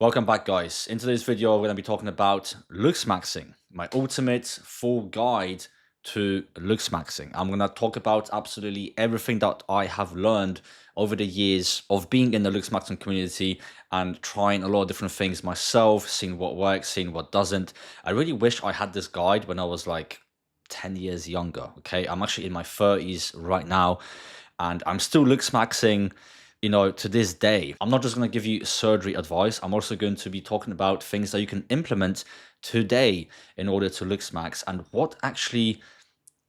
Welcome back, guys. In today's video, we're going to be talking about Looksmaxing, my ultimate full guide to Looksmaxing. I'm going to talk about absolutely everything that I have learned over the years of being in the Looksmaxing community and trying a lot of different things myself, seeing what works, seeing what doesn't. I really wish I had this guide when I was like 10 years younger. Okay, I'm actually in my 30s right now, and I'm still Looksmaxing, to this day. I'm not just going to give you surgery advice. I'm also going to be talking about things that you can implement today in order to Looksmax and what actually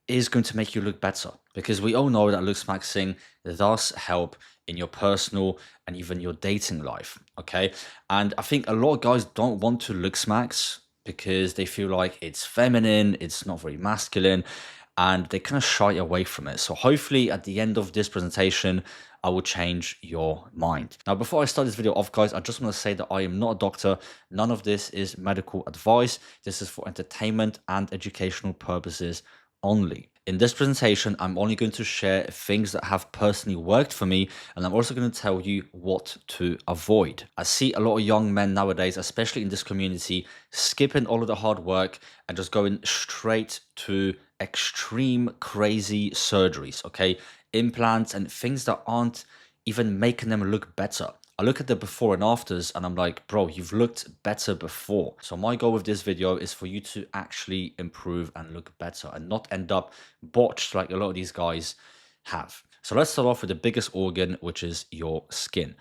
is going to make you look better. Because we all know that Looksmaxing does help in your personal and even your dating life. Okay. And I think a lot of guys don't want to Looksmax because they feel like it's feminine, it's not very masculine, and they kind of shy away from it. So hopefully at the end of this presentation, I will change your mind. Now, before I start this video off, guys, I just want to say that I am not a doctor. None of this is medical advice. This is for entertainment and educational purposes only. In this presentation, I'm only going to share things that have personally worked for me, and I'm also going to tell you what to avoid. I see a lot of young men nowadays, especially in this community, skipping all of the hard work and just going straight to extreme crazy surgeries, okay? Implants and things that aren't even making them look better. I look at the before and afters and I'm like, bro, you've looked better before. So my goal with this video is for you to actually improve and look better and not end up botched like a lot of these guys have. So let's start off with the biggest organ, which is your skin.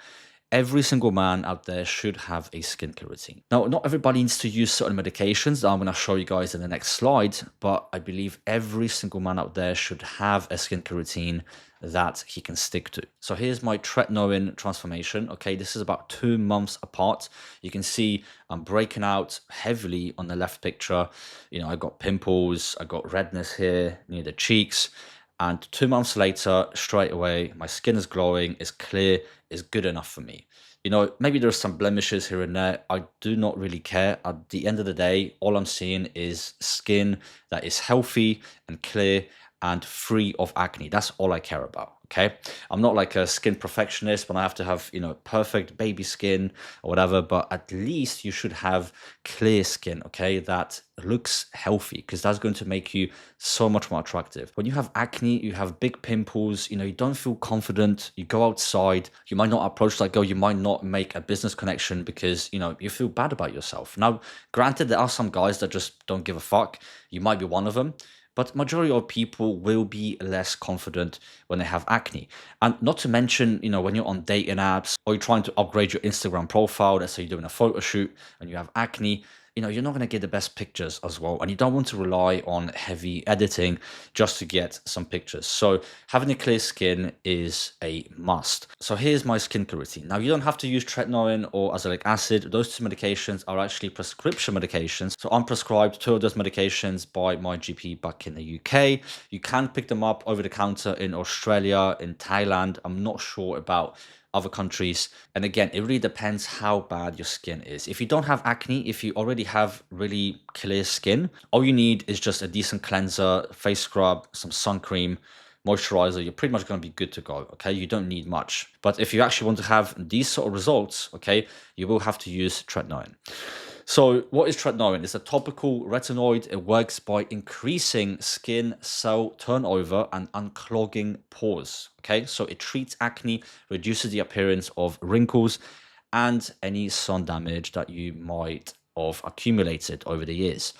Every single man out there should have a skincare routine. Now, not everybody needs to use certain medications that I'm going to show you guys in the next slide, but I believe every single man out there should have a skincare routine that he can stick to. So here's my tretinoin transformation. Okay, this is about 2 months apart. You can see I'm breaking out heavily on the left picture. I got pimples, I got redness here near the cheeks. And 2 months later, straight away, my skin is glowing, is clear, is good enough for me. Maybe there's some blemishes here and there. I do not really care. At the end of the day, all I'm seeing is skin that is healthy and clear and free of acne. That's all I care about. Okay, I'm not like a skin perfectionist when I have to have, perfect baby skin or whatever, but at least you should have clear skin, okay, that looks healthy, because that's going to make you so much more attractive. When you have acne, you have big pimples, you don't feel confident, you go outside, you might not approach that girl, you might not make a business connection because, you feel bad about yourself. Now, granted, there are some guys that just don't give a fuck. You might be one of them. But majority of people will be less confident when they have acne. And not to mention, when you're on dating apps or you're trying to upgrade your Instagram profile, let's say you're doing a photo shoot and you have acne, you're not going to get the best pictures as well. And you don't want to rely on heavy editing just to get some pictures. So having a clear skin is a must. So here's my skincare routine. Now, you don't have to use tretinoin or azelaic acid. Those two medications are actually prescription medications. So I'm prescribed 2 of those medications by my GP back in the UK. You can pick them up over the counter in Australia, in Thailand. I'm not sure about other countries. And again, it really depends how bad your skin is. If you don't have acne, if you already have really clear skin, all you need is just a decent cleanser, face scrub, some sun cream, moisturizer. You're pretty much going to be good to go. Okay, you don't need much. But if you actually want to have these sort of results, okay, you will have to use tretinoin. So what is tretinoin? It's a topical retinoid. It works by increasing skin cell turnover and unclogging pores. Okay, so it treats acne, reduces the appearance of wrinkles and any sun damage that you might have accumulated over the years.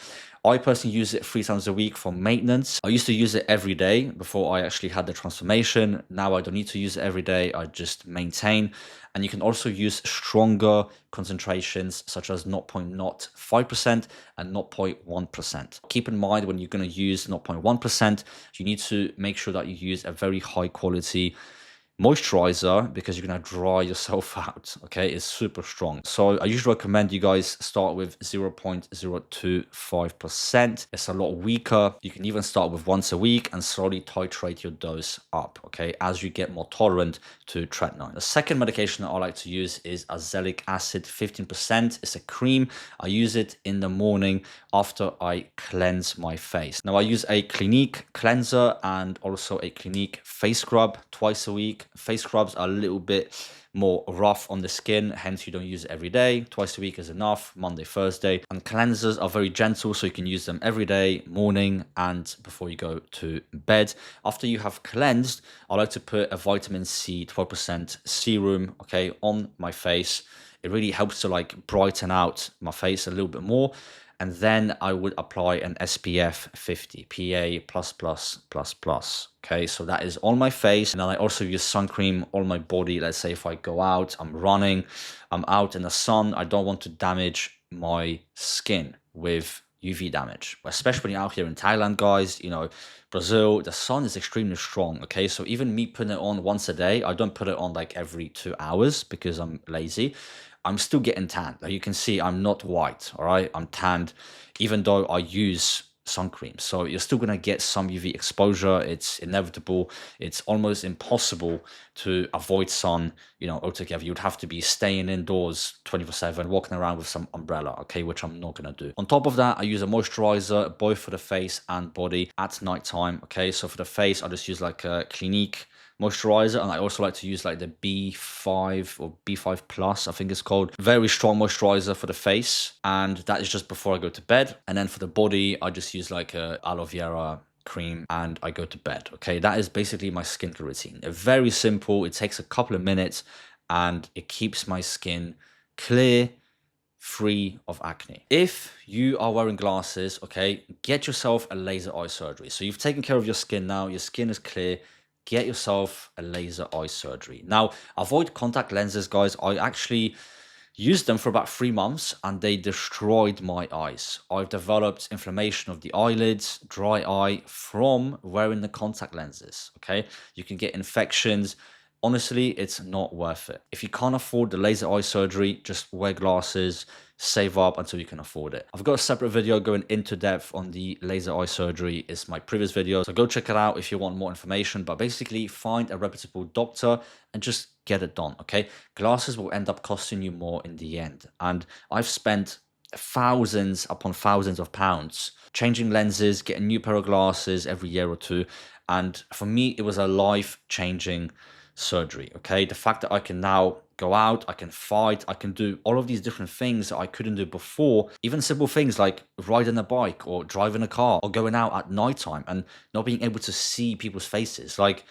I personally use it 3 times a week for maintenance. I used to use it every day before I actually had the transformation. Now I don't need to use it every day. I just maintain. And you can also use stronger concentrations such as 0.05% and 0.1%. Keep in mind, when you're going to use 0.1%, you need to make sure that you use a very high quality moisturizer because you're going to dry yourself out. Okay, it's super strong. So I usually recommend you guys start with 0.025%. It's a lot weaker. You can even start with once a week and slowly titrate your dose up, okay, as you get more tolerant to tretinoin. The second medication that I like to use is azelaic acid 15%. It's a cream. I use it in the morning after I cleanse my face. Now I use a Clinique cleanser and also a Clinique face scrub twice a week. Face scrubs are a little bit more rough on the skin, hence you don't use it every day. Twice a week is enough, Monday, Thursday. And cleansers are very gentle, so you can use them every day, morning and before you go to bed. After you have cleansed, I like to put a vitamin C 12% serum, okay, on my face. It really helps to like brighten out my face a little bit more. And then I would apply an SPF 50, PA++++. Okay, so that is on my face. And then I also use sun cream on my body. Let's say if I go out, I'm running, I'm out in the sun, I don't want to damage my skin with UV damage, especially when you're out here in Thailand, guys. You know, Brazil, the sun is extremely strong. Okay, so even me putting it on once a day, I don't put it on like every 2 hours because I'm lazy. I'm still getting tanned. Like you can see, I'm not white, all right? I'm tanned, even though I use sun cream. So you're still gonna get some UV exposure. It's inevitable. It's almost impossible to avoid sun, you know, altogether. You'd have to be staying indoors 24/7, walking around with some umbrella, okay, which I'm not gonna do. On top of that, I use a moisturizer, both for the face and body at nighttime, okay? So for the face, I just use like a Clinique moisturizer, and I also like to use like the B5 or B5 plus, I think it's called. Very strong moisturizer for the face, and that is just before I go to bed. And then for the body, I just use like a aloe vera cream and I go to bed. Okay, that is basically my skincare routine. Very simple. It takes a couple of minutes and it keeps my skin clear, free of acne. If you are wearing glasses, okay, get yourself a laser eye surgery. So you've taken care of your skin now, your skin is clear, get yourself a laser eye surgery. Now, avoid contact lenses, guys. I actually used them for about 3 months and they destroyed my eyes. I've developed inflammation of the eyelids, dry eye from wearing the contact lenses, okay? You can get infections. Honestly, it's not worth it. If you can't afford the laser eye surgery, just wear glasses, save up until you can afford it. I've got a separate video going into depth on the laser eye surgery. It's my previous video, so go check it out if you want more information. But basically, find a reputable doctor and just get it done, okay? Glasses will end up costing you more in the end. And I've spent thousands upon thousands of pounds changing lenses, getting a new pair of glasses every year or two. And for me, it was a life-changing surgery, okay? The fact that I can now go out, I can fight, I can do all of these different things that I couldn't do before. Even simple things like riding a bike or driving a car or going out at nighttime and not being able to see people's faces. Like,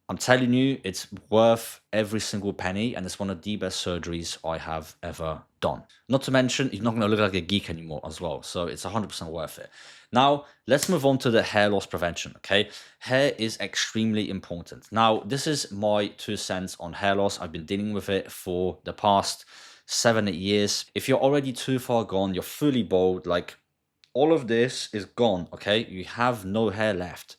I'm telling you, it's worth every single penny, and it's one of the best surgeries I have ever done. Not to mention, you're not going to look like a geek anymore as well, so it's 100% worth it. Now, let's move on to the hair loss prevention, okay? Hair is extremely important. Now, this is my 2 cents on hair loss. I've been dealing with it for the past 7-8 years. If you're already too far gone, you're fully bald, like all of this is gone, okay? You have no hair left.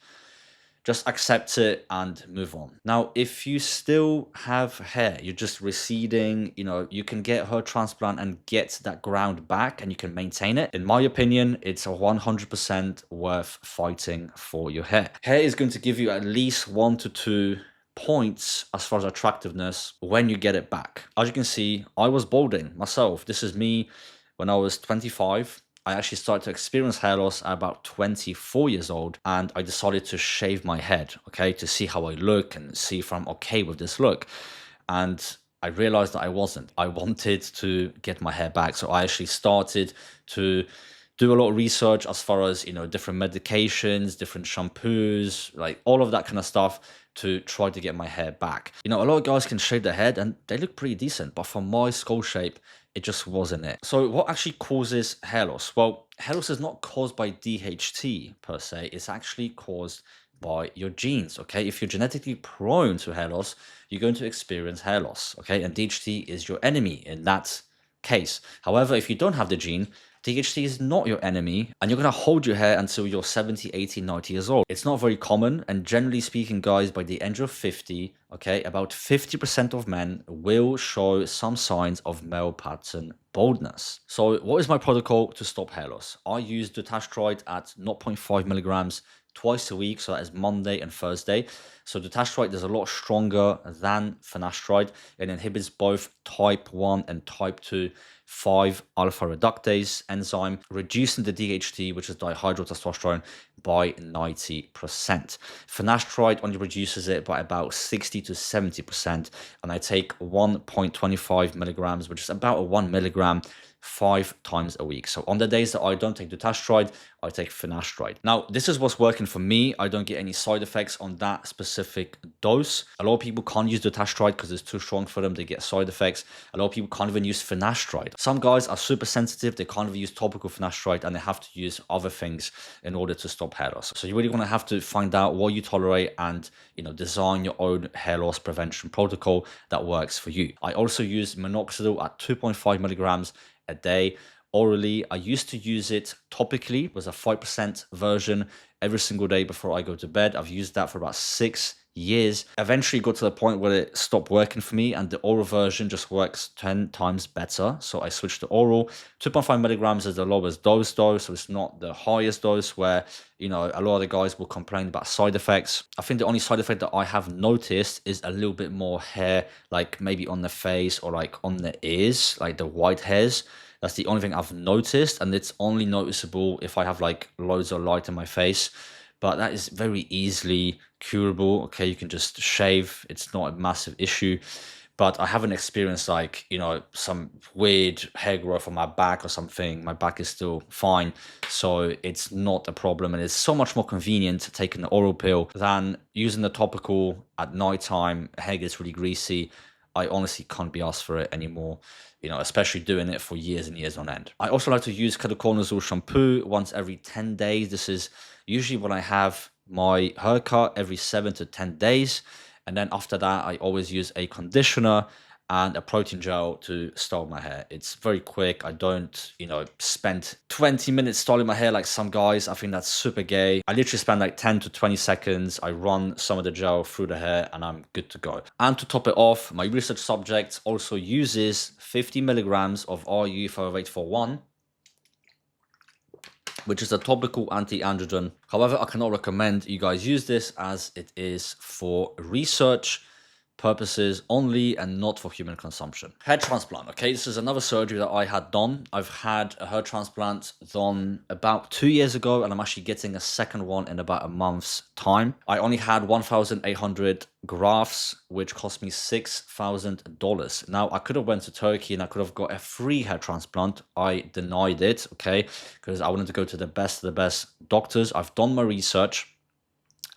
Just accept it and move on. Now, if you still have hair, you're just receding, you know, you can get hair transplant and get that ground back and you can maintain it. In my opinion, it's 100% worth fighting for your hair. Hair is going to give you at least 1 to 2 points as far as attractiveness when you get it back. As you can see, I was balding myself. This is me when I was 25. I actually started to experience hair loss at about 24 years old, and I decided to shave my head, okay, to see how I look and see if I'm okay with this look. And I realized that I wasn't. I wanted to get my hair back. So I actually started to do a lot of research as far as, you know, different medications, different shampoos, like all of that kind of stuff to try to get my hair back. You know, a lot of guys can shave their head and they look pretty decent, but for my skull shape, it just wasn't it. So what actually causes hair loss? Well, hair loss is not caused by DHT per se. It's actually caused by your genes, okay? If you're genetically prone to hair loss, you're going to experience hair loss, okay? And DHT is your enemy in that case. However, if you don't have the gene, DHT is not your enemy, and you're going to hold your hair until you're 70, 80, 90 years old. It's not very common, and generally speaking, guys, by the age of 50, okay, about 50% of men will show some signs of male pattern baldness. So what is my protocol to stop hair loss? I use dutasteride at 0.5 milligrams twice a week, so that is Monday and Thursday. So dutasteride is a lot stronger than finasteride. It inhibits both type 1 and type 2 5-alpha reductase enzyme, reducing the DHT, which is dihydrotestosterone, by 90%. Finasteride only reduces it by about 60 to 70%, and I take 1.25 milligrams, which is about a 1 milligram 5 times a week. So on the days that I don't take dutasteride, I take finasteride. Now, this is what's working for me. I don't get any side effects on that specific dose. A lot of people can't use dutasteride because it's too strong for them. They get side effects. A lot of people can't even use finasteride. Some guys are super sensitive. They can't even use topical finasteride, and they have to use other things in order to stop hair loss. So you really want to have to find out what you tolerate and, design your own hair loss prevention protocol that works for you. I also use minoxidil at 2.5 milligrams a day orally. I used to use it topically. It was a 5% version every single day before I go to bed. I've used that for about 6 years. Eventually got to the point where it stopped working for me, and the oral version just works 10 times better. So I switched to oral. 2.5 milligrams is the lowest dose though, so it's not the highest dose where, a lot of the guys will complain about side effects. I think the only side effect that I have noticed is a little bit more hair, like maybe on the face or like on the ears, like the white hairs. That's the only thing I've noticed, and it's only noticeable if I have like loads of light in my face. But that is very easily curable. Okay, you can just shave. It's not a massive issue. But I haven't experienced like, some weird hair growth on my back or something. My back is still fine. So it's not a problem. And it's so much more convenient taking the oral pill than using the topical at nighttime. Hair gets really greasy. I honestly can't be asked for it anymore, especially doing it for years and years on end. I also like to use ketoconazole shampoo once every 10 days. This is usually when I have my haircut every 7 to 10 days. And then after that, I always use a conditioner and a protein gel to style my hair. It's very quick. I don't, spend 20 minutes styling my hair like some guys. I think that's super gay. I literally spend like 10 to 20 seconds. I run some of the gel through the hair and I'm good to go. And to top it off, my research subject also uses 50 milligrams of RU-5841, which is a topical anti-androgen. However, I cannot recommend you guys use this as it is for research purposes only and not for human consumption. Hair transplant. Okay, this is another surgery that I had done. I've had a hair transplant done about 2 years ago, and I'm actually getting a second one in about a month's time. I only had 1,800 grafts, which cost me $6,000. Now, I could have went to Turkey and I could have got a free hair transplant. I denied it, okay, because I wanted to go to the best of the best doctors. I've done my research,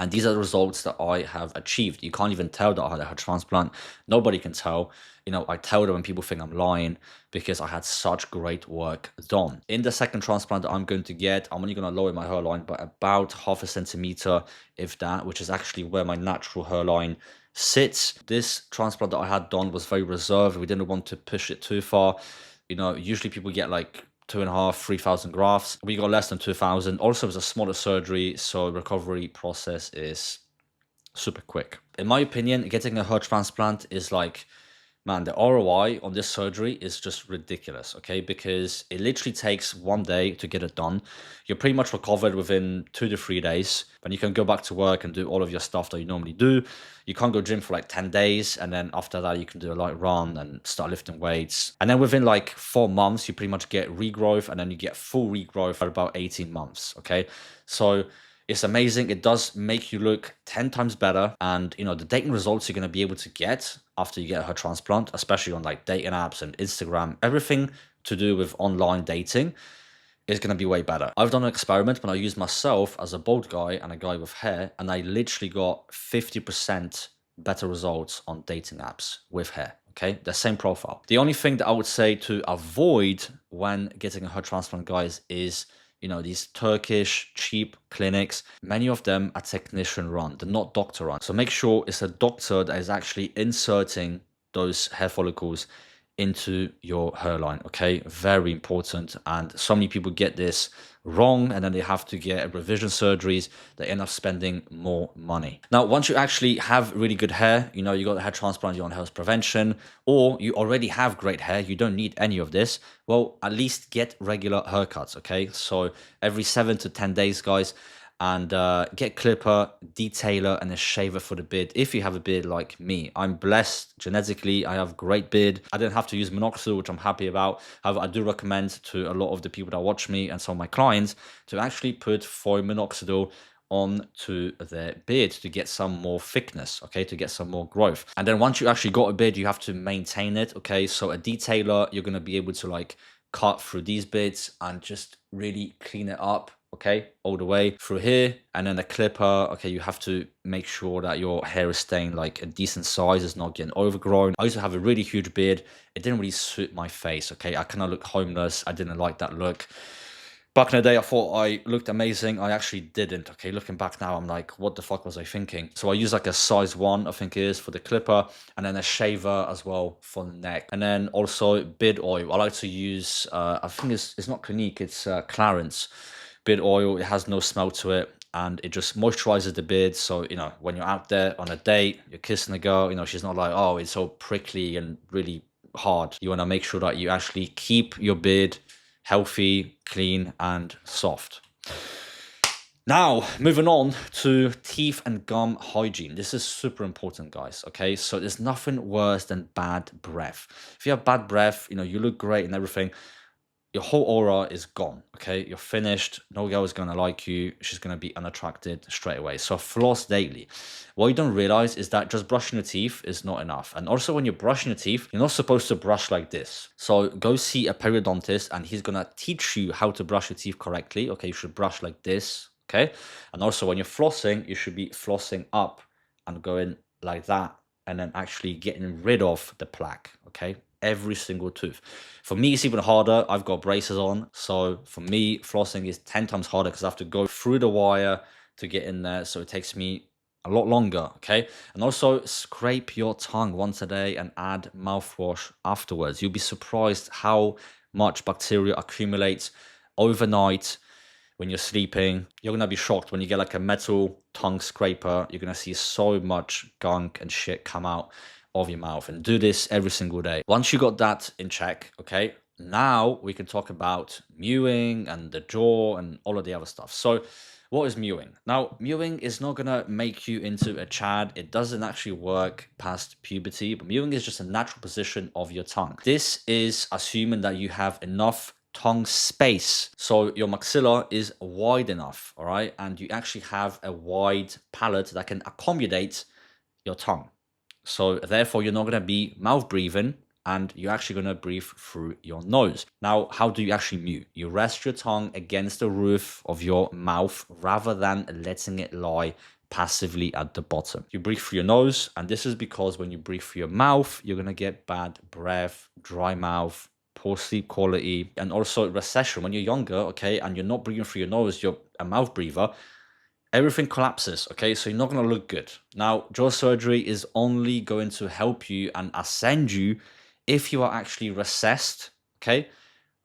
and these are the results that I have achieved. You can't even tell that I had a hair transplant. Nobody can tell. I tell them when people think I'm lying because I had such great work done. In the second transplant that I'm going to get, I'm only going to lower my hairline by about 0.5 centimeter, if that, which is actually where my natural hairline sits. This transplant that I had done was very reserved. We didn't want to push it too far. Usually people get like 2,500, 3,000 grafts. We got less than 2,000. Also, it was a smaller surgery, so recovery process is super quick. In my opinion, getting a hair transplant is like, man, the ROI on this surgery is just ridiculous, okay? Because it literally takes 1 day to get it done. You're pretty much recovered within 2 to 3 days, and you can go back to work and do all of your stuff that you normally do. You can't go gym for like 10 days, and then after that, you can do a light run and start lifting weights. And then within like 4 months, you pretty much get regrowth, and then you get full regrowth for about 18 months, okay? So it's amazing. It does make you look 10 times better. And, the dating results you're going to be able to get after you get a hair transplant, especially on like dating apps and Instagram, everything to do with online dating is going to be way better. I've done an experiment when I used myself as a bald guy and a guy with hair, and I literally got 50% better results on dating apps with hair. Okay, the same profile. The only thing that I would say to avoid when getting a hair transplant, guys, is these Turkish cheap clinics. Many of them are technician run, they're not doctor run. So make sure it's a doctor that is actually inserting those hair follicles into your hairline, okay? Very important. And so many people get this wrong, and then they have to get revision surgeries. They end up spending more money. Now, once you actually have really good hair, you got the hair transplant, you're on health prevention, or you already have great hair, you don't need any of this, well, at least get regular haircuts, okay? So every 7 to 10 days, guys, and get clipper, detailer, and a shaver for the beard if you have a beard like me. I'm blessed genetically. I have great beard. I didn't have to use minoxidil, which I'm happy about. However, I do recommend to a lot of the people that watch me and some of my clients to actually put foil minoxidil onto their beard to get some more thickness, okay, to get some more growth. And then once you actually got a beard, you have to maintain it, okay? So a detailer, you're going to be able to like cut through these bits and just really clean it up, okay, all the way through here. And then the clipper, okay, you have to make sure that your hair is staying like a decent size, it's not getting overgrown. I used to have a really huge beard. It didn't really suit my face, okay? I kind of look homeless. I didn't like that look. Back in the day, I thought I looked amazing. I actually didn't, okay? Looking back now, I'm like, what the fuck was I thinking? So I use like a size 1, I think it is, for the clipper, and then a shaver as well for the neck. And then also beard oil. I like to use, I think it's not Clinique, it's Clarence beard oil. It has no smell to it, and it just moisturizes the beard. So, you know, when you're out there on a date, you're kissing a girl, you know, she's not like, oh, it's so prickly and really hard. You want to make sure that you actually keep your beard healthy, clean, and soft. Now, moving on to teeth and gum hygiene. This is super important, guys, okay? So there's nothing worse than bad breath. If you have bad breath, you know, you look great and everything, your whole aura is gone, okay? You're finished. No girl is going to like you. She's going to be unattracted straight away. So floss daily. What you don't realize is that just brushing your teeth is not enough. And also when you're brushing your teeth, you're not supposed to brush like this. So go see a periodontist and he's going to teach you how to brush your teeth correctly. Okay, you should brush like this, okay? And also when you're flossing, you should be flossing up and going like that and then actually getting rid of the plaque, okay? Every single tooth. For me, it's even harder. I've got braces on. So for me, flossing is 10 times harder because I have to go through the wire to get in there. So it takes me a lot longer, okay? And also scrape your tongue once a day and add mouthwash afterwards. You'll be surprised how much bacteria accumulates overnight when you're sleeping. You're gonna be shocked when you get like a metal tongue scraper. You're gonna see so much gunk and shit come out of your mouth, and do this every single day. Once you got that in check, okay, now we can talk about mewing and the jaw and all of the other stuff. So what is mewing? Now, mewing is not gonna make you into a Chad. It doesn't actually work past puberty, but mewing is just a natural position of your tongue. This is assuming that you have enough tongue space, so your maxilla is wide enough, all right, and you actually have a wide palate that can accommodate your tongue. So therefore, you're not going to be mouth breathing, and you're actually going to breathe through your nose. Now, how do you actually mew? You rest your tongue against the roof of your mouth rather than letting it lie passively at the bottom. You breathe through your nose, and this is because when you breathe through your mouth, you're going to get bad breath, dry mouth, poor sleep quality, and also recession. When you're younger, okay, and you're not breathing through your nose, you're a mouth breather, everything collapses, okay? So you're not going to look good. Now, jaw surgery is only going to help you and ascend you if you are actually recessed, okay?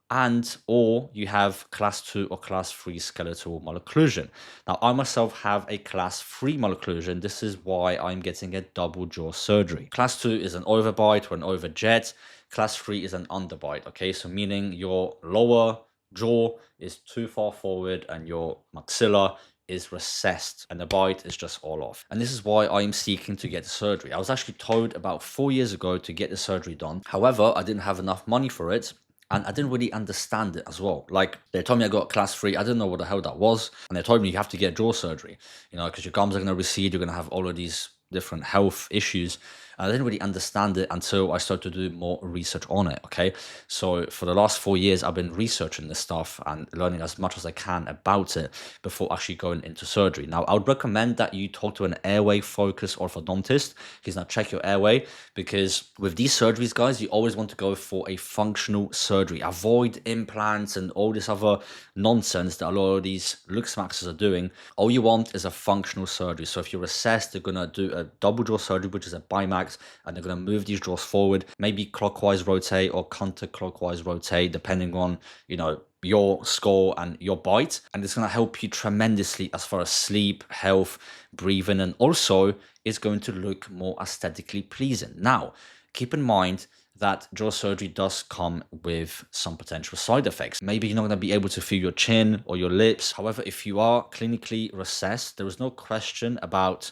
And or you have class 2 or class 3 skeletal malocclusion. Now, I myself have a class 3 malocclusion. This is why I'm getting a double jaw surgery. Class 2 is an overbite or an overjet. Class 3 is an underbite, okay? So meaning your lower jaw is too far forward and your maxilla is recessed and the bite is just all off. And this is why I'm seeking to get the surgery. I was actually told about 4 years ago to get the surgery done. However, I didn't have enough money for it. And I didn't really understand it as well. Like, they told me I got class 3. I didn't know what the hell that was. And they told me you have to get jaw surgery, you know, because your gums are going to recede. You're going to have all of these different health issues. And I didn't really understand it until I started to do more research on it, okay? So for the last 4 years, I've been researching this stuff and learning as much as I can about it before actually going into surgery. Now, I would recommend that you talk to an airway focused orthodontist. He's going to check your airway, because with these surgeries, guys, you always want to go for a functional surgery. Avoid implants and all this other nonsense that a lot of these Looksmaxers are doing. All you want is a functional surgery. So if you're recessed, they're going to do a double jaw surgery, which is a bimax, and they're going to move these jaws forward, maybe clockwise rotate or counterclockwise rotate, depending on, you know, your score and your bite. And it's going to help you tremendously as far as sleep, health, breathing, and also it's going to look more aesthetically pleasing. Now, keep in mind, that jaw surgery does come with some potential side effects. Maybe you're not going to be able to feel your chin or your lips. However, if you are clinically recessed, there is no question about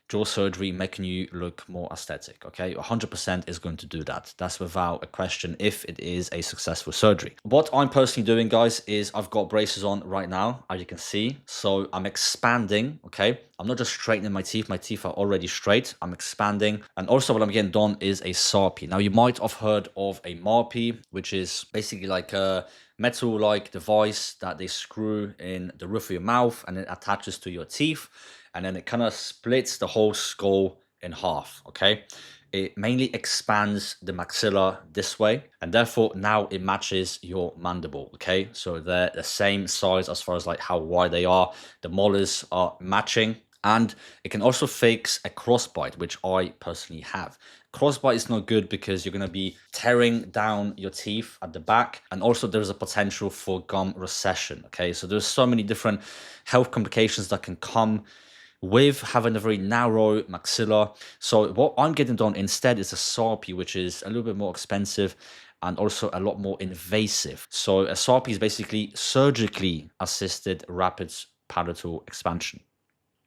jaw surgery making you look more aesthetic. Okay, 100% is going to do that. That's without a question if it is a successful surgery. What I'm personally doing, guys, is I've got braces on right now, as you can see. So I'm expanding. Okay, I'm not just straightening my teeth are already straight. I'm expanding, and also what I'm getting done is a sarpy. Now you might have heard of a marpy, which is basically like a metal-like device that they screw in the roof of your mouth and it attaches to your teeth, and then it kind of splits the whole skull in half. Okay, it mainly expands the maxilla this way, and therefore now it matches your mandible. Okay, so they're the same size as far as like how wide they are. The molars are matching, and it can also fix a crossbite, which I personally have. Crossbite is not good because you're going to be tearing down your teeth at the back, and also there's a potential for gum recession. Okay, so there's so many different health complications that can come with having a very narrow maxilla. So what I'm getting done instead is a sarpy, which is a little bit more expensive and also a lot more invasive. So a sarpy is basically surgically assisted rapid palatal expansion.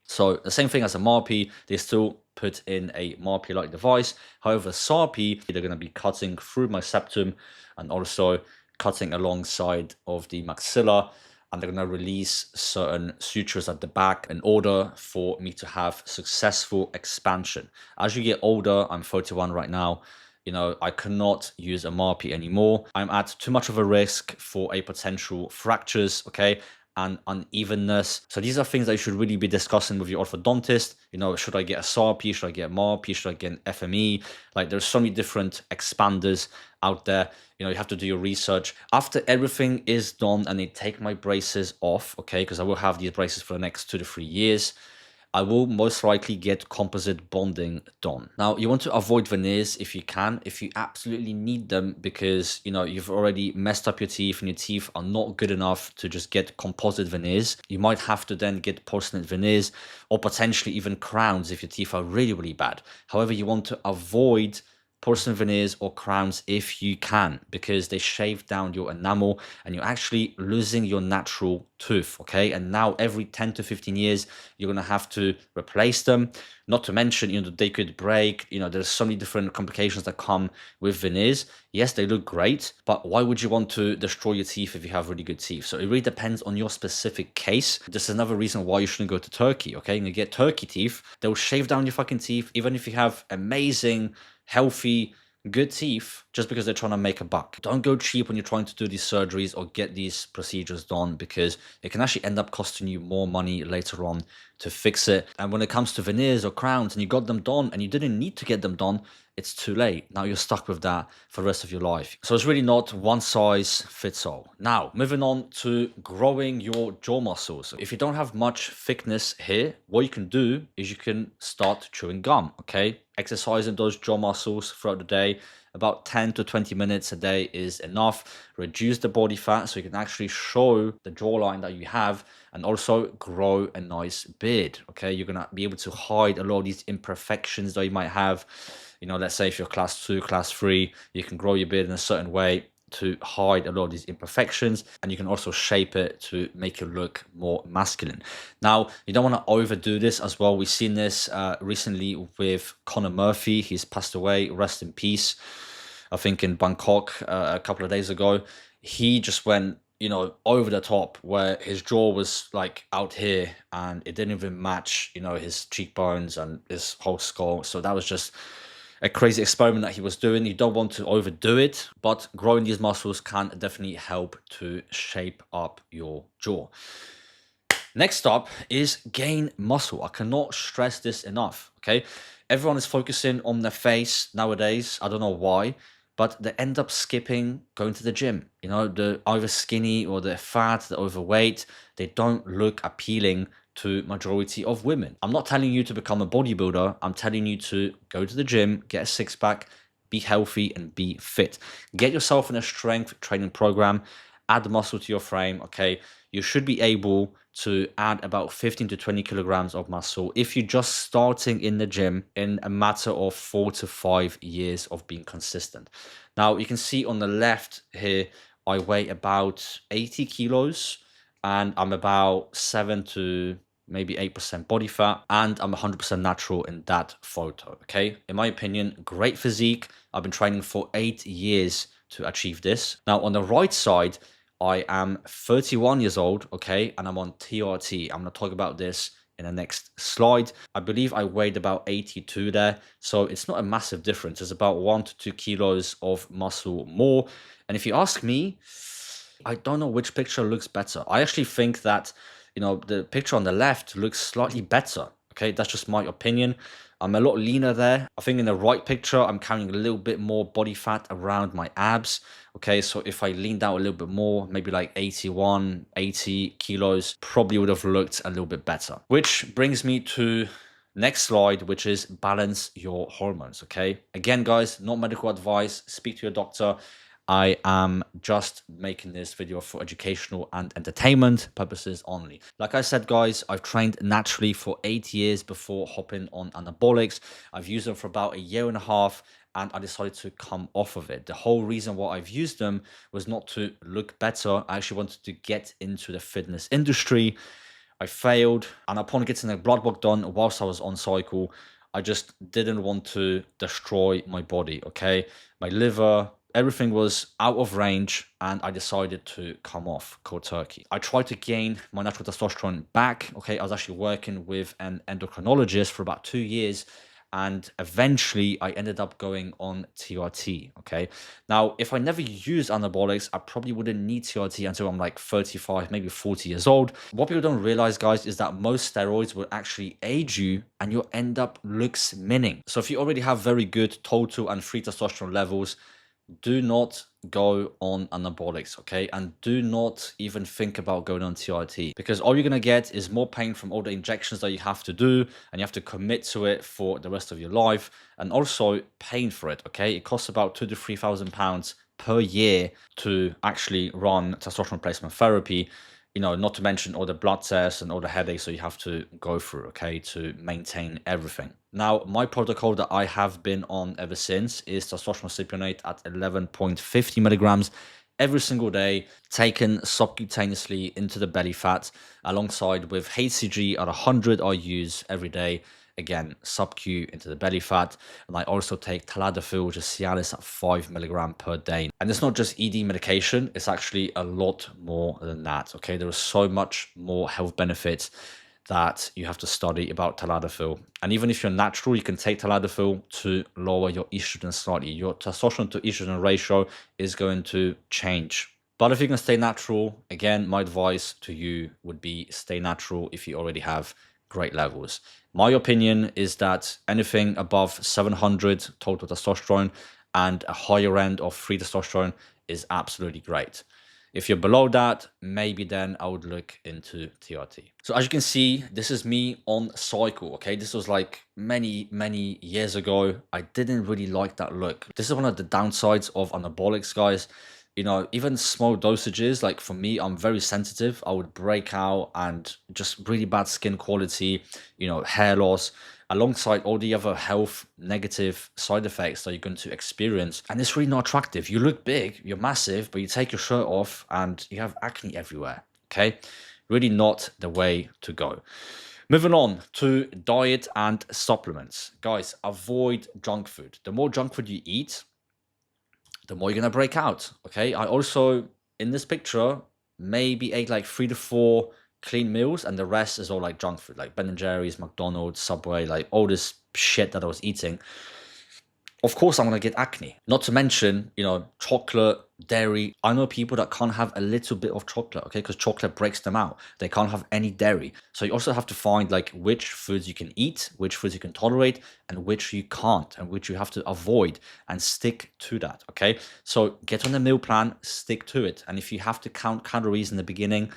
So the same thing as a marpy, they still put in a marpy-like device. However, sarpy, they're going to be cutting through my septum and also cutting alongside of the maxilla, and they're going to release certain sutures at the back in order for me to have successful expansion. As you get older, I'm 41 right now, you know, I cannot use a marpy anymore. I'm at too much of a risk for a potential fractures, okay, and unevenness. So these are things that you should really be discussing with your orthodontist. You know, should I get a sarpy? Should I get a marpy? Should I get an FME? Like, there's so many different expanders out there. You know, you have to do your research. After everything is done and they take my braces off, okay, because I will have these braces for the next 2 to 3 years, I will most likely get composite bonding done. Now, you want to avoid veneers if you can, if you absolutely need them, because, you know, you've already messed up your teeth and your teeth are not good enough to just get composite veneers. You might have to then get porcelain veneers or potentially even crowns if your teeth are really, really bad. However, you want to avoid porcelain veneers or crowns if you can, because they shave down your enamel and you're actually losing your natural tooth. Okay, and now every 10 to 15 years you're going to have to replace them. Not to mention, you know, they could break. You know, there's so many different complications that come with veneers. Yes, they look great, but why would you want to destroy your teeth if you have really good teeth? So it really depends on your specific case. This is another reason why you shouldn't go to Turkey. Okay, and you get Turkey teeth, they'll shave down your fucking teeth even if you have amazing, healthy, good teeth, just because they're trying to make a buck. Don't go cheap when you're trying to do these surgeries or get these procedures done, because it can actually end up costing you more money later on to fix it. And when it comes to veneers or crowns and you got them done and you didn't need to get them done, it's too late. Now you're stuck with that for the rest of your life. So it's really not one size fits all. Now, moving on to growing your jaw muscles. If you don't have much thickness here, what you can do is you can start chewing gum, okay? Exercising those jaw muscles throughout the day. About 10 to 20 minutes a day is enough. Reduce the body fat so you can actually show the jawline that you have, and also grow a nice beard. Okay, you're gonna be able to hide a lot of these imperfections that you might have. You know, let's say if you're class 2, class 3, you can grow your beard in a certain way to hide a lot of these imperfections, and you can also shape it to make it look more masculine. Now, you don't want to overdo this as well. We've seen this recently with Conor Murphy. He's passed away, rest in peace, I think in Bangkok a couple of days ago. He just went, you know, over the top, where his jaw was like out here and it didn't even match, you know, his cheekbones and his whole skull. So that was just a crazy experiment that he was doing. You don't want to overdo it, but growing these muscles can definitely help to shape up your jaw. Next up is gain muscle. I cannot stress this enough, okay? Everyone is focusing on their face nowadays. I don't know why, but they end up skipping going to the gym. You know, they're either skinny or they're fat, they're overweight. They don't look appealing to majority of women. I'm not telling you to become a bodybuilder. I'm telling you to go to the gym, get a six-pack, be healthy and be fit. Get yourself in a strength training program add muscle to your frame, okay, you should be able to add about 15 to 20 kilograms of muscle if you're just starting in the gym in a matter of 4 to 5 years of being consistent. Now, you can see on the left here, I weigh about 80 kilos and I'm about 7 to maybe 8% body fat, and I'm 100% natural in that photo, okay? In my opinion, great physique. I've been training for 8 years to achieve this. Now, on the right side, I am 31 years old, okay, and I'm on TRT. I'm gonna talk about this in the next slide. I believe I weighed about 82 there, so it's not a massive difference. It's about 1 to 2 kilos of muscle more. And if you ask me, I don't know which picture looks better. I actually think that, you know, the picture on the left looks slightly better. Okay, that's just my opinion. I'm a lot leaner there. I think in the right picture, I'm carrying a little bit more body fat around my abs. Okay, so if I leaned out a little bit more, maybe like 81, 80 kilos, probably would have looked a little bit better. Which brings me to next slide, which is balance your hormones. Okay, again, guys, not medical advice. Speak to your doctor. I am just making this video for educational and entertainment purposes only. Like I said, guys, I've trained naturally for 8 years before hopping on anabolics. I've used them for about a year and a half, and I decided to come off of it. The whole reason why I've used them was not to look better. I actually wanted to get into the fitness industry. I failed, and upon getting a blood work done whilst I was on cycle, I just didn't want to destroy my body, okay? My liver, everything was out of range, and I decided to come off cold turkey. I tried to gain my natural testosterone back, okay? I was actually working with an endocrinologist for about 2 years, and eventually I ended up going on TRT, okay? Now, if I never used anabolics, I probably wouldn't need TRT until I'm like 35, maybe 40 years old. What people don't realize, guys, is that most steroids will actually age you and you'll end up looksminning. So if you already have very good total and free testosterone levels, do not go on anabolics, okay? And do not even think about going on TRT, because all you're gonna get is more pain from all the injections that you have to do, and you have to commit to it for the rest of your life, and also paying for it, okay? It costs about £2,000 to £3,000 per year to actually run testosterone replacement therapy. You know, not to mention all the blood tests and all the headaches that you have to go through, okay, to maintain everything. Now, my protocol that I have been on ever since is testosterone cypionate at 11.50 milligrams every single day, taken subcutaneously into the belly fat, alongside with HCG at 100 I use every day. Again, sub-Q into the belly fat. And I also take tadalafil, which is Cialis, at 5 milligrams per day. And it's not just ED medication, it's actually a lot more than that, okay? There is so much more health benefits that you have to study about tadalafil. And even if you're natural, you can take tadalafil to lower your estrogen slightly. Your testosterone to estrogen ratio is going to change. But if you can stay natural, again, my advice to you would be stay natural if you already have great levels. My opinion is that anything above 700 total testosterone and a higher end of free testosterone is absolutely great. If you're below that, maybe then I would look into TRT. So as you can see, this is me on cycle, okay? This was like many years ago. I didn't really like that look. This is one of the downsides of anabolics, guys. You know, even small dosages, like for me, I'm very sensitive. I would break out and just really bad skin quality, you know, hair loss, alongside all the other health negative side effects that you're going to experience. And it's really not attractive. You look big, you're massive, but you take your shirt off and you have acne everywhere, okay? Really not the way to go. Moving on to diet and supplements. Guys, avoid junk food. The more junk food you eat, the more you're gonna break out, okay? I also, in this picture, maybe ate like 3 to 4 clean meals, and the rest is all like junk food, like Ben & Jerry's, McDonald's, Subway, like all this shit that I was eating. Of course, I'm gonna get acne. Not to mention, you know, chocolate, dairy. I know people that can't have a little bit of chocolate, okay, because chocolate breaks them out. They can't have any dairy. So you also have to find like which foods you can eat, which foods you can tolerate, and which you can't, and which you have to avoid, and stick to that, okay? So get on the meal plan, stick to it. And if you have to count calories in the beginning,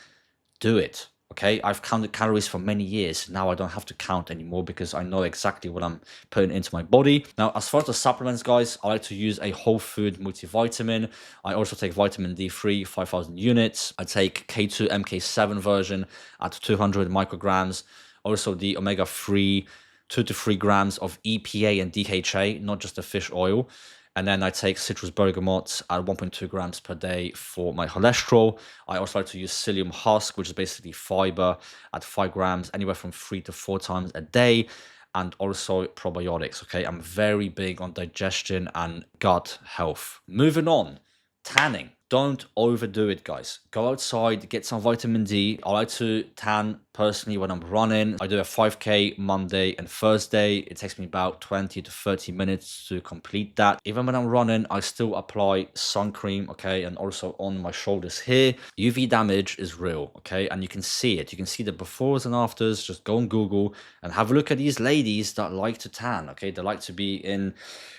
do it, Okay, I've counted calories for many years. Now I don't have to count anymore because I know exactly what I'm putting into my body. Now, as far as the supplements, guys, I like to use a whole food multivitamin. I also take vitamin D3, 5,000 units. I take K2 MK7 version at 200 micrograms. Also the omega-3, 2 to 3 grams of EPA and DHA, not just the fish oil. And then I take citrus bergamot at 1.2 grams per day for my cholesterol. I also like to use psyllium husk, which is basically fiber, at 5 grams, anywhere from 3 to 4 times a day. And also probiotics, okay? I'm very big on digestion and gut health. Moving on, tanning. Don't overdo it, guys. Go outside, get some vitamin D. I like to tan personally when I'm running. I do a 5K Monday and Thursday. It takes me about 20 to 30 minutes to complete that. Even when I'm running, I still apply sun cream, okay? And also on my shoulders here. UV damage is real, okay? And you can see it. You can see the befores and afters. Just go on Google and have a look at these ladies that like to tan, okay? They like to be in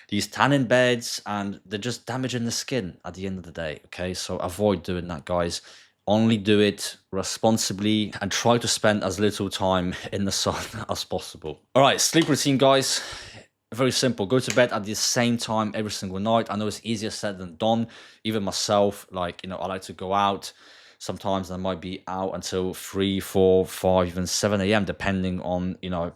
these tanning beds and they're just damaging the skin at the end of the day, okay? So avoid doing that, guys. Only do it responsibly and try to spend as little time in the sun as possible. All right, sleep routine, guys. Very simple. Go to bed at the same time every single night. I know it's easier said than done. Even myself, like, you know, I like to go out. Sometimes I might be out until 3, 4, 5, even 7 a.m. depending on, you know,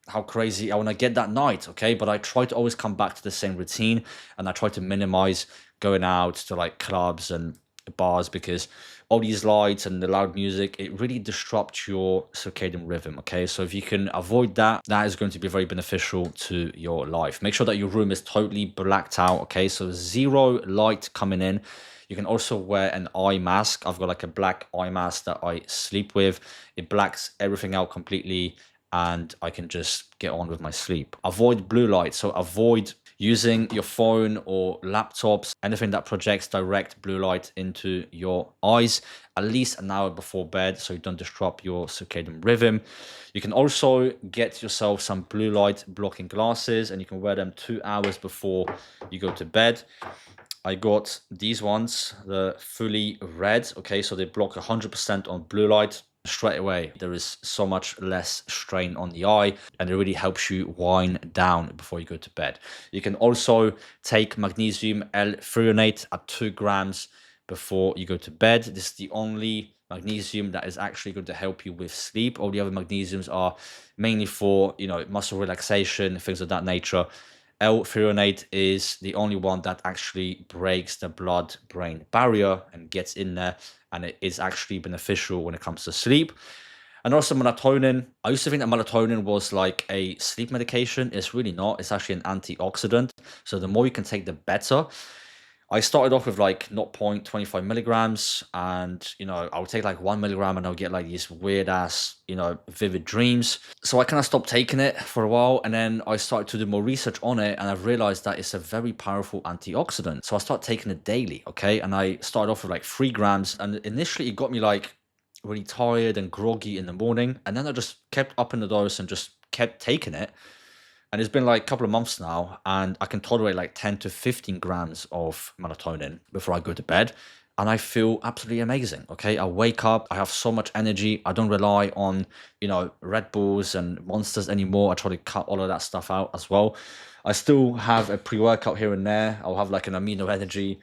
how crazy I want to get that night, okay? But I try to always come back to the same routine, and I try to minimize going out to like clubs and bars because all these lights and the loud music, it really disrupts your circadian rhythm, okay? So if you can avoid that, that is going to be very beneficial to your life. Make sure that your room is totally blacked out, okay? So 0 light coming in. You can also wear an eye mask. I've got like a black eye mask that I sleep with. It blacks everything out completely, and I can just get on with my sleep. Avoid blue light. So avoid using your phone or laptops, anything that projects direct blue light into your eyes, at least an hour before bed so you don't disrupt your circadian rhythm. You can also get yourself some blue light blocking glasses, and you can wear them 2 hours before you go to bed. I got these ones, the fully red, okay, so they block 100% on blue light. Straight away, there is so much less strain on the eye, and it really helps you wind down before you go to bed. You can also take magnesium L-threonate at 2 grams before you go to bed. This is the only magnesium that is actually going to help you with sleep. All the other magnesiums are mainly for, you know, muscle relaxation, things of that nature. L-threonate is the only one that actually breaks the blood-brain barrier and gets in there, and it is actually beneficial when it comes to sleep. And also melatonin. I used to think that melatonin was like a sleep medication. It's really not. It's actually an antioxidant. So the more you can take, the better. I started off with like 0.25 milligrams, and, you know, I would take like 1 milligram and I'll get like these weird ass, you know, vivid dreams. So I kind of stopped taking it for a while, and then I started to do more research on it, and I've realized that it's a very powerful antioxidant. So I started taking it daily, okay? And I started off with like 3 grams, and initially it got me like really tired and groggy in the morning, and then I just kept upping the dose and just kept taking it. And it's been like a couple of months now, and I can tolerate like 10 to 15 grams of melatonin before I go to bed. And I feel absolutely amazing, okay? I wake up, I have so much energy. I don't rely on, you know, Red Bulls and Monsters anymore. I try to cut all of that stuff out as well. I still have a pre-workout here and there. I'll have like an amino energy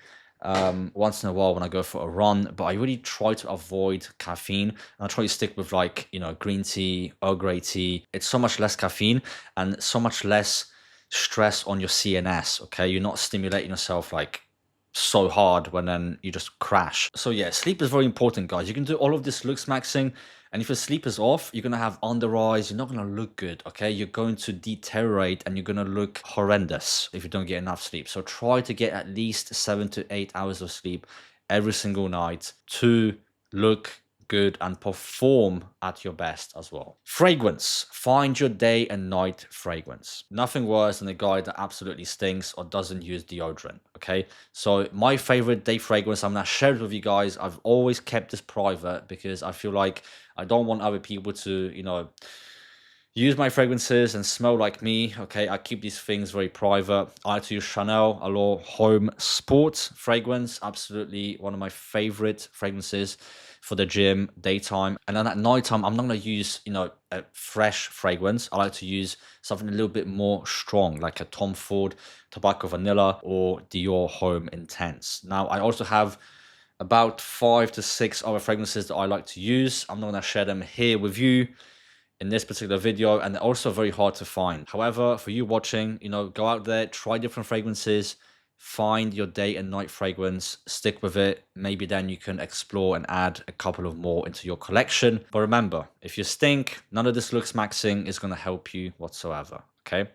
once in a while when I go for a run, but I really try to avoid caffeine, and I try to stick with like, you know, green tea, Earl Grey tea. It's so much less caffeine and so much less stress on your CNS, okay? You're not stimulating yourself like so hard when then you just crash. So yeah, sleep is very important, guys. You can do all of this looksmaxing, and if your sleep is off, you're gonna have under eyes. You're not gonna look good, okay? You're going to deteriorate and you're gonna look horrendous if you don't get enough sleep. So try to get at least 7 to 8 hours of sleep every single night to look good and perform at your best as well. Fragrance. Find your day and night fragrance. Nothing worse than a guy that absolutely stinks or doesn't use deodorant, okay? So my favorite day fragrance, I'm gonna share it with you guys. I've always kept this private because I feel like I don't want other people to, you know, use my fragrances and smell like me. Okay, I keep these things very private. I like to use Chanel Allure Home Sport fragrance. Absolutely one of my favorite fragrances for the gym, daytime. And then at nighttime, I'm not going to use, a fresh fragrance. I like to use something a little bit more strong, like a Tom Ford Tobacco Vanilla or Dior Home Intense. Now, I also have about 5 to 6 other fragrances that I like to use. I'm not going to share them here with you in this particular video, and they're also very hard to find. However, for you watching, go out there, try different fragrances, find your day and night fragrance, stick with it. Maybe then you can explore and add a couple of more into your collection. But remember, if you stink, none of this Looksmaxing is going to help you whatsoever, okay?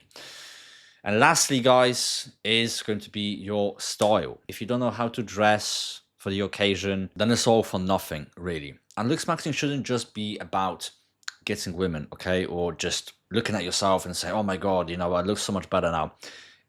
And lastly, guys, is going to be your style. If you don't know how to dress for the occasion, then it's all for nothing, really. And Looksmaxing shouldn't just be about getting women, okay, or just looking at yourself and say, oh my god, I look so much better now.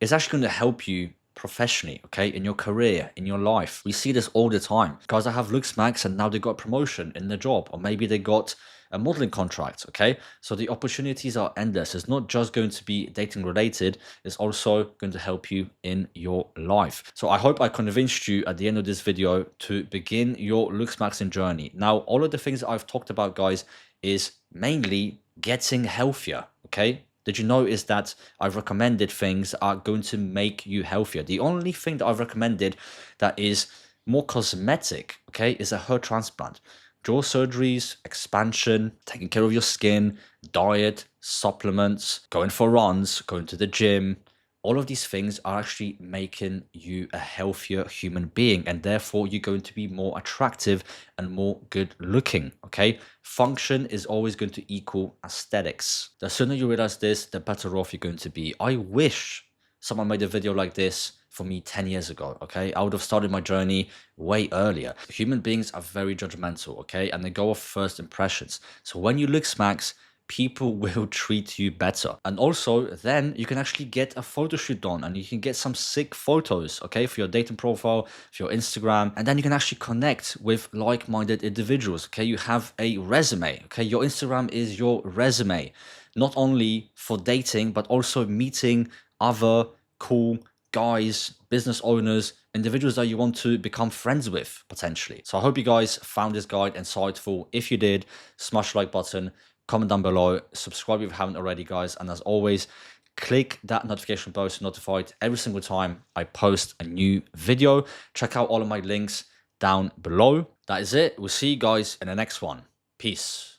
It's actually going to help you professionally, okay, in your career, in your life. We see this all the time. Guys that have Looksmax and now they got a promotion in their job, or maybe they got a modeling contract, okay? So the opportunities are endless. It's not just going to be dating related, it's also going to help you in your life. So I hope I convinced you at the end of this video to begin your Looksmaxing journey. Now, all of the things that I've talked about, guys, is mainly getting healthier, okay? Did you notice that I've recommended things that are going to make you healthier? The only thing that I've recommended that is more cosmetic, okay, is a hair transplant. Jaw surgeries, expansion, taking care of your skin, diet, supplements, going for runs, going to the gym. All of these things are actually making you a healthier human being, and therefore you're going to be more attractive and more good looking, okay? Function is always going to equal aesthetics. The sooner you realize this, the better off you're going to be. I wish someone made a video like this for me 10 years ago, okay? I would have started my journey way earlier. Human beings are very judgmental, okay? And they go off first impressions. So when you Looksmax, people will treat you better. And also then you can actually get a photo shoot done and you can get some sick photos, okay, for your dating profile, for your Instagram, and then you can actually connect with like-minded individuals, okay? You have a resume, okay? Your Instagram is your resume, not only for dating, but also meeting other cool guys, business owners, individuals that you want to become friends with potentially. So I hope you guys found this guide insightful. If you did, smash the like button, comment down below, subscribe if you haven't already, guys, and as always, click that notification bell to be notified every single time I post a new video. Check out all of my links down below. That is it. We'll see you guys in the next one. Peace.